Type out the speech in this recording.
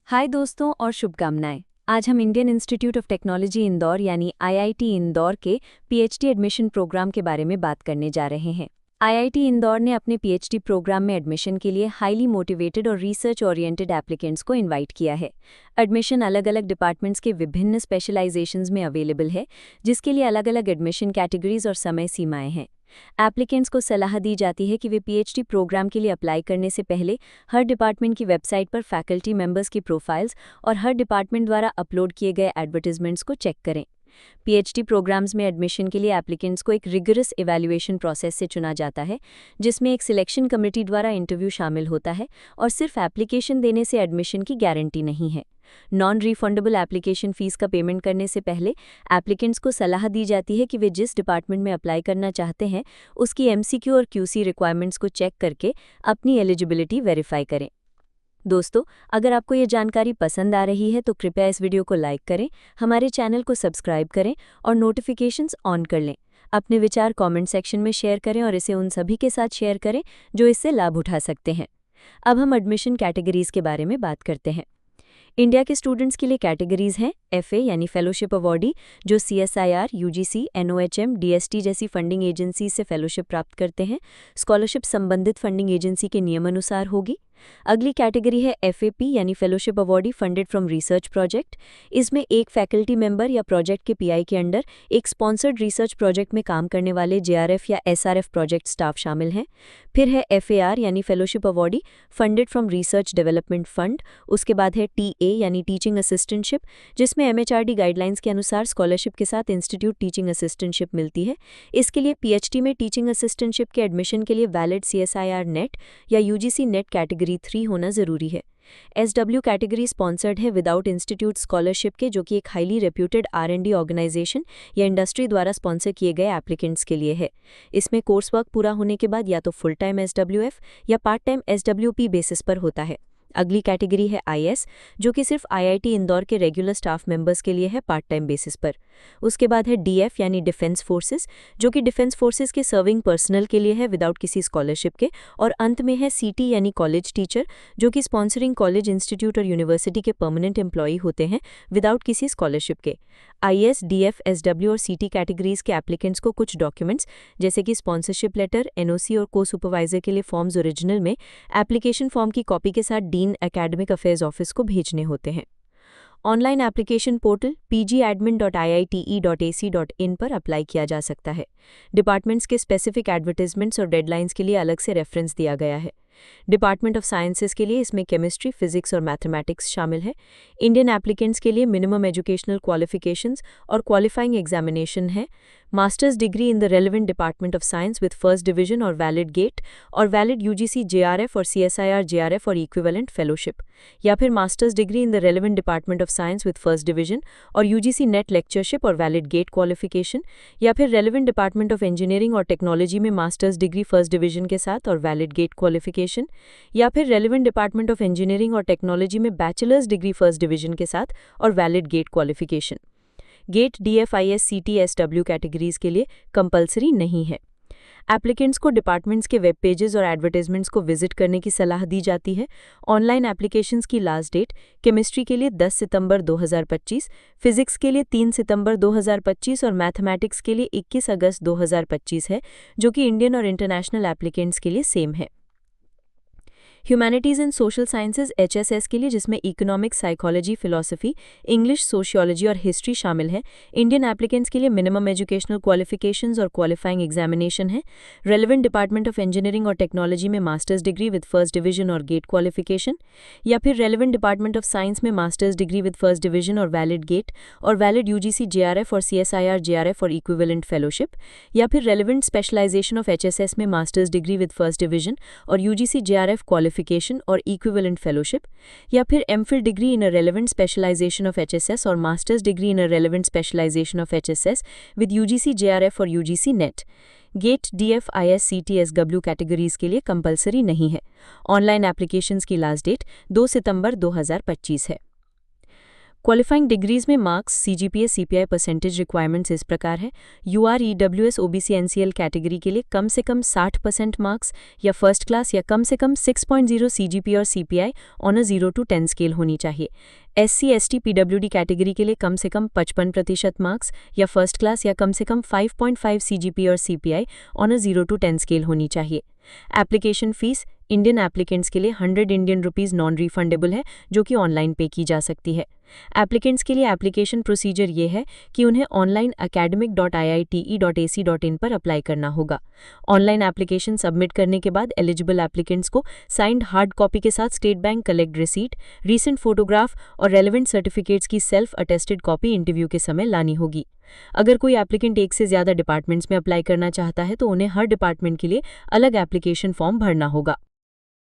हाय दोस्तों और शुभकामनाएं। आज हम Indian institute of technology Indore यानी आईआईटी इंदौर के पीएचडी एडमिशन प्रोग्राम के बारे में बात करने जा रहे हैं। आईआईटी इंदौर ने अपने पीएचडी प्रोग्राम में एडमिशन के लिए हाईली मोटिवेटेड और रिसर्च ओरिएंटेड एप्लीकेंट्स को इनवाइट किया है। एडमिशन अलग अलग डिपार्टमेंट्स के विभिन्न स्पेशलाइजेशंस में अवेलेबल है, जिसके लिए अलग अलग एडमिशन कैटेगरीज और समय सीमाएं हैं। एप्लीकेंट्स को सलाह दी जाती है कि वे पीएचडी प्रोग्राम के लिए अप्लाई करने से पहले हर डिपार्टमेंट की वेबसाइट पर फैकल्टी मेंबर्स की प्रोफाइल्स और हर डिपार्टमेंट द्वारा अपलोड किए गए एडवर्टाइजमेंट्स को चेक करें। पीएचडी प्रोग्राम्स में एडमिशन के लिए एप्लीकेंट्स को एक रिगरस इवैल्यूएशन प्रोसेस से चुना जाता है, जिसमें एक सिलेक्शन कमेटी द्वारा इंटरव्यू शामिल होता है और सिर्फ एप्लीकेशन देने से एडमिशन की गारंटी नहीं है। नॉन रिफंडेबल एप्लीकेशन फीस का पेमेंट करने से पहले एप्लीकेंट्स को सलाह दी जाती है कि वे जिस डिपार्टमेंट में अप्लाई करना चाहते हैं उसकी एमसीक्यू और क्यूसी रिक्वायरमेंट्स को चेक करके अपनी एलिजिबिलिटी वेरीफाई करें। दोस्तों, अगर आपको ये जानकारी पसंद आ रही है तो कृपया इस वीडियो को लाइक करें, हमारे चैनल को सब्सक्राइब करें और नोटिफिकेशंस ऑन कर लें। अपने विचार कमेंट सेक्शन में शेयर करें और इसे उन सभी के साथ शेयर करें जो इससे लाभ उठा सकते हैं। अब हम एडमिशन कैटेगरीज के बारे में बात करते हैं। इंडिया के स्टूडेंट्स के लिए कैटेगरीज हैं एफए यानी फेलोशिप अवॉर्डी, जो सीएसआईआर, यूजीसी, एनओएचएम, डीएसटी जैसी फंडिंग एजेंसी से फेलोशिप प्राप्त करते हैं। स्कॉलरशिप संबंधित फंडिंग एजेंसी के नियमानुसार होगी। अगली कैटेगरी है एफएपी यानी fellowship awardee funded from research project. इसमें एक फैकल्टी मेंबर या प्रोजेक्ट के पीआई के अंडर एक स्पॉन्सर्ड रिसर्च प्रोजेक्ट में काम करने वाले जेआरएफ या एसआरएफ प्रोजेक्ट स्टाफ शामिल हैं। फिर है एफएआर यानी fellowship awardee funded from research development fund. उसके बाद है टीए यानी टीचिंग असिस्टेंटशिप, जिसमें एमएचआरडी गाइडलाइंस के अनुसार स्कॉलरशिप के साथ इंस्टीट्यूट टीचिंग असिस्टेंटशिप मिलती है। इसके लिए पीएचडी में टीचिंग असिस्टेंटशिप के एडमिशन के लिए वैलिड सीएसआईआर नेट या यूजीसी नेट कैटेगरी 3 होना जरूरी है। एसडब्ल्यू कैटेगरी स्पॉन्सर्ड है विदाउट इंस्टीट्यूट स्कॉलरशिप के, जो कि एक हाईली रेप्यूटेड आर&डी ऑर्गेनाइजेशन या इंडस्ट्री द्वारा स्पॉन्सर किए गए एप्लीकेंट्स के लिए है। इसमें कोर्स वर्क पूरा होने के बाद या तो फुल टाइम एसडब्ल्यूएफ या पार्ट टाइम एसडब्ल्यूपी बेसिस पर होता है। अगली कैटेगरी है आईएस, जो कि सिर्फ आईआईटी इंदौर के रेगुलर स्टाफ मेंबर्स के लिए है पार्ट टाइम बेसिस पर। उसके बाद है डीएफ यानी डिफेंस फोर्सेस, जो कि डिफेंस फोर्सेस के सर्विंग पर्सनल के लिए है विदाउट किसी स्कॉलरशिप के। और अंत में है सीटी यानी कॉलेज टीचर, जो कि स्पॉन्सरिंग कॉलेज, इंस्टीट्यूट और यूनिवर्सिटी के परमानेंट एम्प्लॉई होते हैं विदाउट किसी स्कॉलरशिप के। आईएस, डीएफ, एसडब्ल्यू और सीटी कैटेगरीज के एप्लीकेंट्स को कुछ डॉक्यूमेंट्स जैसे कि स्पॉन्सरशिप लेटर, एनओसी और को सुपरवाइजर के लिए फॉर्म्स ओरिजिनल में एप्लीकेशन फॉर्म की कॉपी के साथ डीन एकेडमिक अफेयर्स ऑफिस को भेजने होते हैं। ऑनलाइन एप्लीकेशन पोर्टल pgadmin.iite.ac.in पर अप्लाई किया जा सकता है। डिपार्टमेंट्स के स्पेसिफिक एडवर्टाइजमेंट्स और डेडलाइंस के लिए अलग से रेफरेंस दिया गया है। डिपार्टमेंट ऑफ साइंसेज के लिए इसमें केमिस्ट्री, फिजिक्स और मैथमेटिक्स शामिल है। इंडियन एप्लीकेंट्स के लिए मिनिमम एजुकेशनल क्वालिफिकेशंस और क्वालिफाइंग एग्जामिनेशन है। Masters degree in the relevant department of science with first division और वैलिड गेट और वैलिड यूजीसी जेआरएफ और सीएसआईआर जेआरएफ और इक्विवेलेंट फेलोशिप, या फिर masters degree in the relevant department of science with first division और UGC net lectureship और valid gate qualification, या फिर रेलेवेंट डिपार्टमेंट ऑफ इंजीनियरिंग और टेक्नोलॉजी में मास्टर्स डिग्री फर्स्ट डिवीजन के साथ और वैलिड गेट क्वालिफिकेशन, या फिर रेलेवेंट डिपार्टमेंट ऑफ इंजीनियरिंग और टेक्नोलॉजी में बैचलर्स डिग्री फर्स्ट डिवीजन के साथ और वैलिड गेट क्वालिफिकेशन। गेट, डीएफआईएस, सीटी, एसडब्ल्यू कैटेगरीज के लिए कंपलसरी नहीं है। एप्लीकेंट्स को डिपार्टमेंट्स के वेब पेजेस और एडवर्टाइजमेंट्स को विजिट करने की सलाह दी जाती है। ऑनलाइन एप्लीकेशंस की लास्ट डेट केमिस्ट्री के लिए 10 सितंबर 2025, फिजिक्स के लिए 3 सितंबर 2025 और मैथमेटिक्स के लिए 21 अगस्त 2025 है, जो कि इंडियन और इंटरनेशनल एप्लीकेंट्स के लिए सेम है। Humanities and social sciences HSS के लिए, जिसमें economics, psychology, philosophy, English, sociology और हिस्ट्री शामिल है, इंडियन एप्लीकेंट्स के लिए मिनिमम एजुकेशनल क्वालिफिकेशंस और क्वालिफाइंग एग्जामिनेशन है। रेलेवेंट डिपार्टमेंट ऑफ इंजीनियरिंग और टेक्नोलॉजी में master's degree with first division और गेट क्वालिफिकेशन, या फिर रेलेवेंट डिपार्टमेंट ऑफ साइंस में master's degree with first division और वैलिड गेट और वैलिड यूजीसी जेआरएफ और सीएसआईआर जेआरएफ और इक्विवेलेंट फेलोशिप, या फिर रेलेवेंट स्पेशलाइजेशन ऑफ एचएसएस में master's degree with first division और यूजीसी जेआरएफ क्वालिफिकेशन और इक्विवेलेंट फेलोशिप, या फिर MPhil degree in a relevant specialisation of HSS और master's degree in a relevant specialisation of HSS with UGC JRF और UGC NET. GATE, DF, IS, CT, SW categories के लिए compulsory नहीं है। Online applications की last date 2 सितंबर 2025 है। Qualifying degrees में marks, CGPA, CPI percentage requirements इस प्रकार है। UR, EWS, OBC, NCL category के लिए कम से कम 60% मार्क्स या फर्स्ट क्लास या कम से कम 6.0 सीजीपीए और CPI on a 0 to 10 scale होनी चाहिए। एससी, एसटी, पीडब्ल्यूडी कैटेगरी के लिए कम से कम 55% मार्क्स या फर्स्ट क्लास या कम से कम 5.5 सीजीपीए और CPI on a 0 to 10 scale होनी चाहिए। एप्लीकेशन फीस इंडियन एप्लीकेंट्स के लिए 100 इंडियन रुपीज़ नॉन रिफंडेबल है, जो कि ऑनलाइन पे की जा सकती है। एप्लीकेंट्स के लिए एप्लीकेशन प्रोसीजर ये है कि उन्हें ऑनलाइन academic.iite.ac.in पर अप्लाई करना होगा। ऑनलाइन एप्लीकेशन सबमिट करने के बाद एलिजिबल एप्लीकेंट्स को साइंड हार्ड कॉपी के साथ state bank collect receipt, recent photograph और रेलेवेंट सर्टिफिकेट्स की सेल्फ अटेस्टेड कॉपी इंटरव्यू के समय लानी होगी। अगर कोई एप्लीकेंट एक से ज़्यादा डिपार्टमेंट्स में अप्लाई करना चाहता है तो उन्हें हर डिपार्टमेंट के लिए अलग एप्लीकेशन फॉर्म भरना होगा।